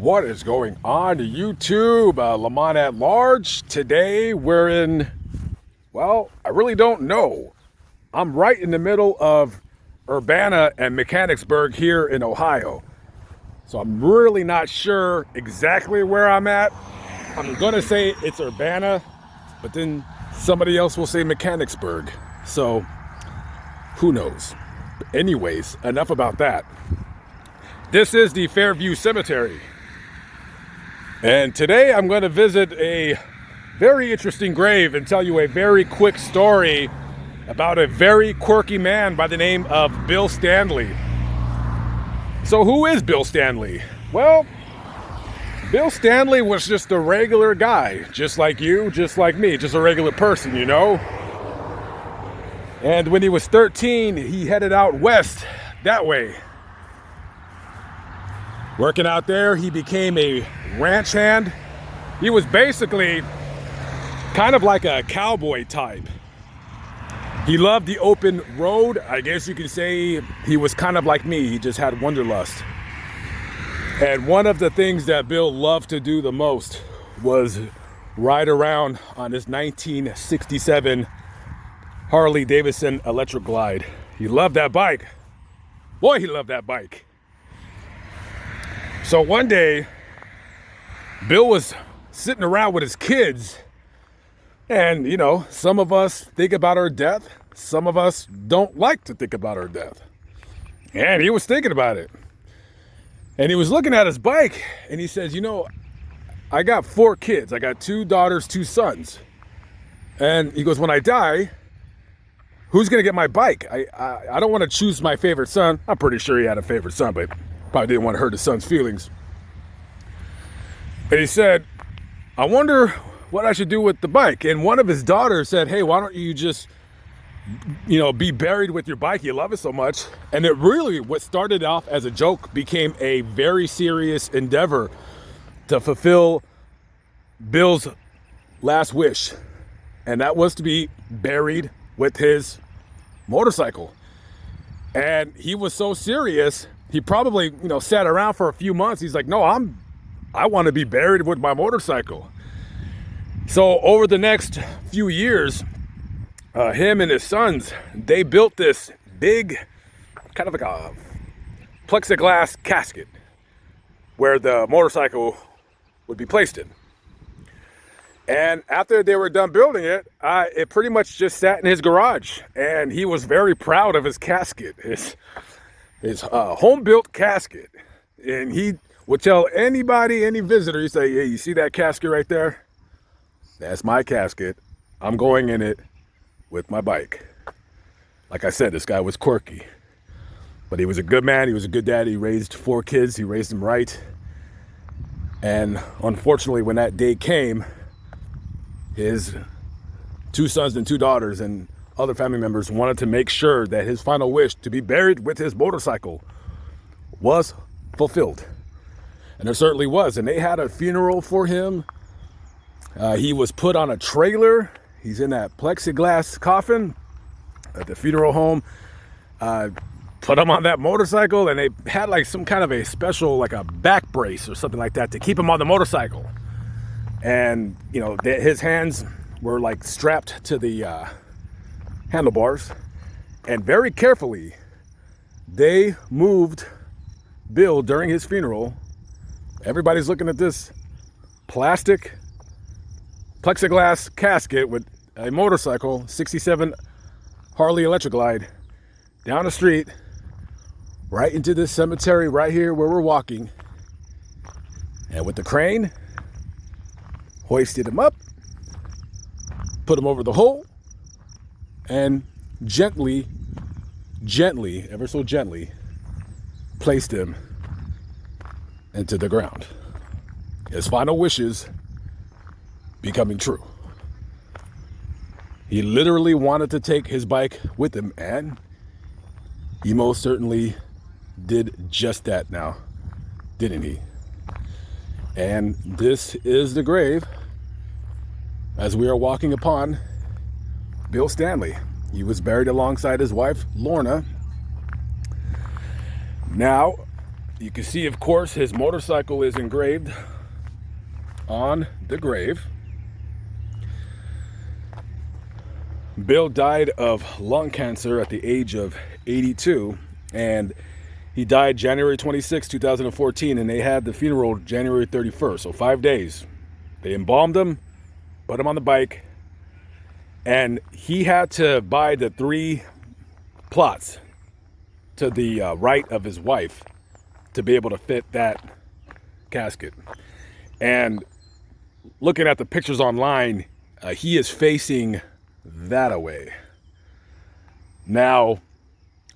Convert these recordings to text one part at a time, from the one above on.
What is going on to YouTube? Lamont at Large. Today we're in, well, I really don't know. I'm right in the middle of Urbana and Mechanicsburg here in Ohio. So I'm really not sure exactly where I'm at. I'm gonna say it's Urbana, but then somebody else will say Mechanicsburg. So who knows? But anyways, enough about that. This is the Fairview Cemetery. And today I'm going to visit a very interesting grave and tell you a very quick story about a very quirky man by the name of Bill Standley. So who is Bill Standley? Well, Bill Standley was just a regular guy, just like you, just like me, just a regular person, you know? And when he was 13, he headed out west that way. Working out there, he became a ranch hand. He was basically kind of like a cowboy type. He loved the open road. I guess you could say he was kind of like me. He just had wanderlust. And one of the things that Bill loved to do the most was ride around on his 1967 Harley Davidson Electra Glide. He loved that bike. Boy, he loved that bike. So one day, Bill was sitting around with his kids, and you know, some of us think about our death, some of us don't like to think about our death. And he was thinking about it. And he was looking at his bike, and he says, you know, I got 4 kids. I got 2 daughters, 2 sons. And he goes, when I die, who's gonna get my bike? I don't wanna choose my favorite son. I'm pretty sure he had a favorite son, but probably didn't want to hurt his son's feelings. And he said, I wonder what I should do with the bike. And one of his daughters said, hey, why don't you just, you know, be buried with your bike? You love it so much. And it really, what started off as a joke became a very serious endeavor to fulfill Bill's last wish. And that was to be buried with his motorcycle. And he was so serious, he probably, you know, sat around for a few months. He's like, no, I want to be buried with my motorcycle. So over the next few years, him and his sons, they built this big, kind of like a plexiglass casket where the motorcycle would be placed in. And after they were done building it, it pretty much just sat in his garage. And he was very proud of his casket, his home-built casket. And he would tell anybody, any visitor, he'd say, hey, you see that casket right there? That's my casket. I'm going in it with my bike. Like I said, this guy was quirky. But he was a good man. He was a good dad. He raised 4 kids. He raised them right. And unfortunately, when that day came, his 2 sons and 2 daughters and other family members wanted to make sure that his final wish to be buried with his motorcycle was fulfilled. And there certainly was. And they had a funeral for him. He was put on a trailer. He's in that plexiglass coffin at the funeral home. Put him on that motorcycle, and they had like some kind of a special, like a back brace or something like that to keep him on the motorcycle. And, you know, his hands were like strapped to the handlebars, and very carefully they moved Bill during his funeral. Everybody's looking at this plastic plexiglass casket with a motorcycle, 67 Harley Electra Glide, down the street, right into this cemetery right here where we're walking. And with the crane, hoisted him up, put him over the hole, and gently, ever so gently, placed him into the ground. His final wishes becoming true. He literally wanted to take his bike with him, and he most certainly did just that now, didn't he? And this is the grave as we are walking upon Bill Standley. He was buried alongside his wife, Lorna. Now, you can see, of course, his motorcycle is engraved on the grave. Bill died of lung cancer at the age of 82, and he died January 26, 2014, and they had the funeral January 31st, so 5 days. They embalmed him, put him on the bike, and he had to buy the 3 plots to the right of his wife to be able to fit that casket. And looking at the pictures online, he is facing that away. Now,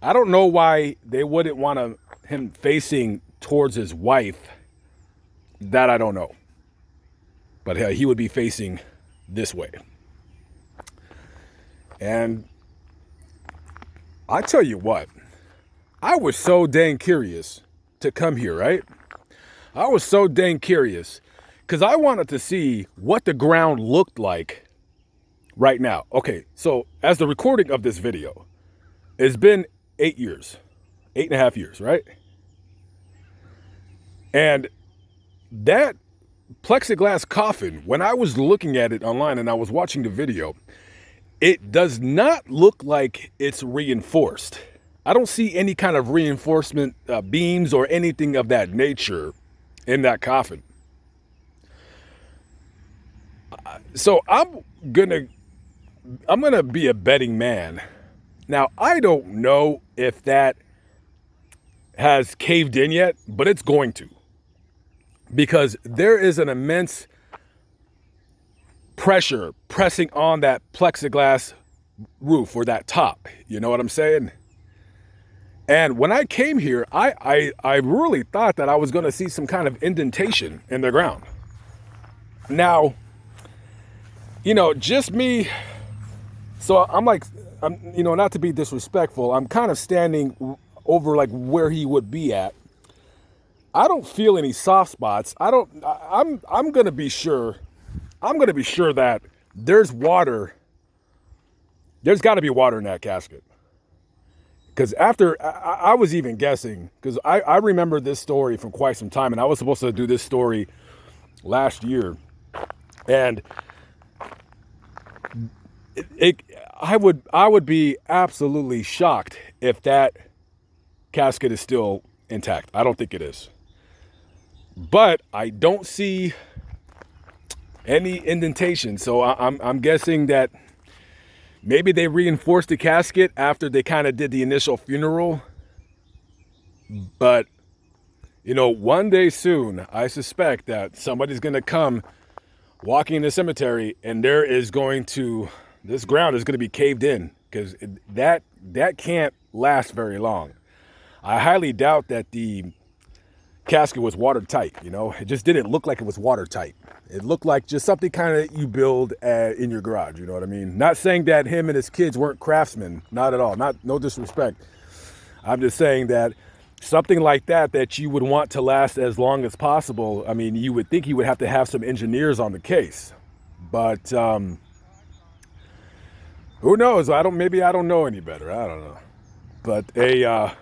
I don't know why they wouldn't want him facing towards his wife. That I don't know. But he would be facing this way. And I tell you what, I was so dang curious to come here, right? I was so dang curious because I wanted to see what the ground looked like right now. Okay, so as the recording of this video, it's been 8 years, 8.5 years, right? And that plexiglass coffin, when I was looking at it online and I was watching the video, it does not look like it's reinforced. I don't see any kind of reinforcement beams or anything of that nature in that coffin. So I'm gonna be a betting man. Now, I don't know if that has caved in yet, but it's going to. Because there is an immense pressure pressing on that plexiglass roof or that top. You know what I'm saying? And when I came here, I really thought that I was going to see some kind of indentation in the ground. Now, you know, just me. So I'm not to be disrespectful, I'm kind of standing over like where he would be at. I don't feel any soft spots. I'm going to be sure. I'm going to be sure that there's water. There's got to be water in that casket. Because after I was even guessing, because I remember this story from quite some time, and I was supposed to do this story last year. And I would be absolutely shocked if that casket is still intact. I don't think it is. But I don't see any indentation. So I'm guessing that maybe they reinforced the casket after they kind of did the initial funeral. But, you know, one day soon, I suspect that somebody's going to come walking in the cemetery and this ground is going to be caved in, because that can't last very long. I highly doubt that the casket was watertight, you know. It just didn't look like it was watertight. It looked like just something kind of you build in your garage, you know what I mean? Not saying that him and his kids weren't craftsmen, not at all, no disrespect. I'm just saying that something like that you would want to last as long as possible, I mean, you would think you would have to have some engineers on the case. But who knows? Maybe I don't know any better. I don't know. But a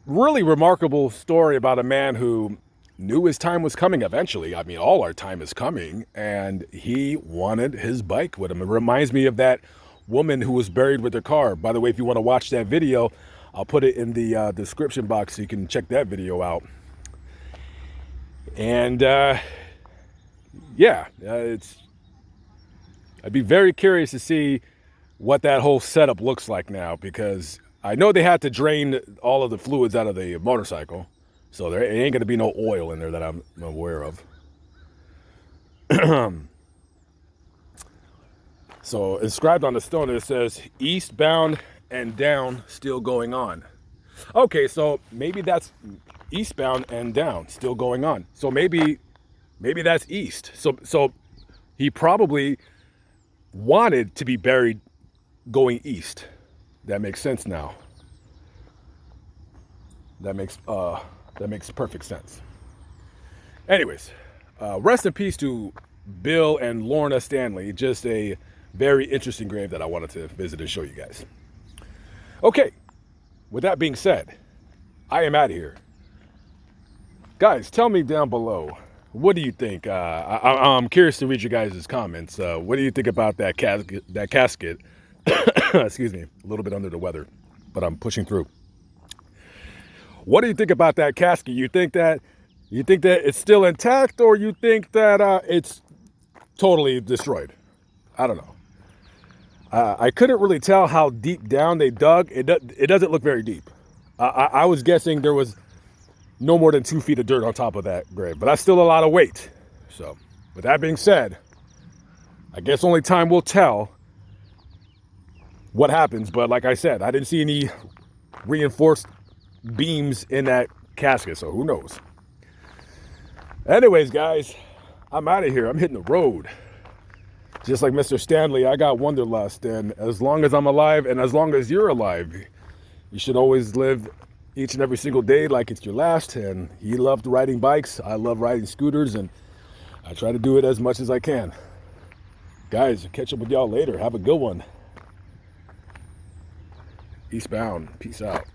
really remarkable story about a man who knew his time was coming eventually. I mean, all our time is coming, and he wanted his bike with him. It reminds me of that woman who was buried with her car. By the way, if you want to watch that video, I'll put it in the description box so you can check that video out. And I'd be very curious to see what that whole setup looks like now, because I know they had to drain all of the fluids out of the motorcycle, so there ain't going to be no oil in there that I'm aware of. So inscribed on the stone, it says eastbound and down still going on. Okay, so maybe that's eastbound and down still going on. So maybe that's east. So he probably wanted to be buried going east. That makes sense now. That makes perfect sense. Anyways, rest in peace to Bill and Lorna Standley. Just a very interesting grave that I wanted to visit and show you guys. Okay, with that being said, I am out of here. Guys, tell me down below. What do you think? I'm curious to read your guys' comments. What do you think about that casket? Excuse me, a little bit under the weather, but I'm pushing through. What do you think about that casket? You think that it's still intact, or you think that it's totally destroyed? I don't know. I couldn't really tell how deep down they dug. It doesn't look very deep. I was guessing there was no more than 2 feet of dirt on top of that grave, but that's still a lot of weight. So, with that being said, I guess only time will tell what happens. But like I said, I didn't see any reinforced beams in that casket, so who knows? Anyways, guys, I'm out of here. I'm hitting the road. Just like Mr. Standley, I got wanderlust, and as long as I'm alive and as long as you're alive, you should always live each and every single day like it's your last. And he loved riding bikes. I love riding scooters, and I try to do it as much as I can. Guys, catch up with y'all later. Have a good one. Eastbound. Peace out.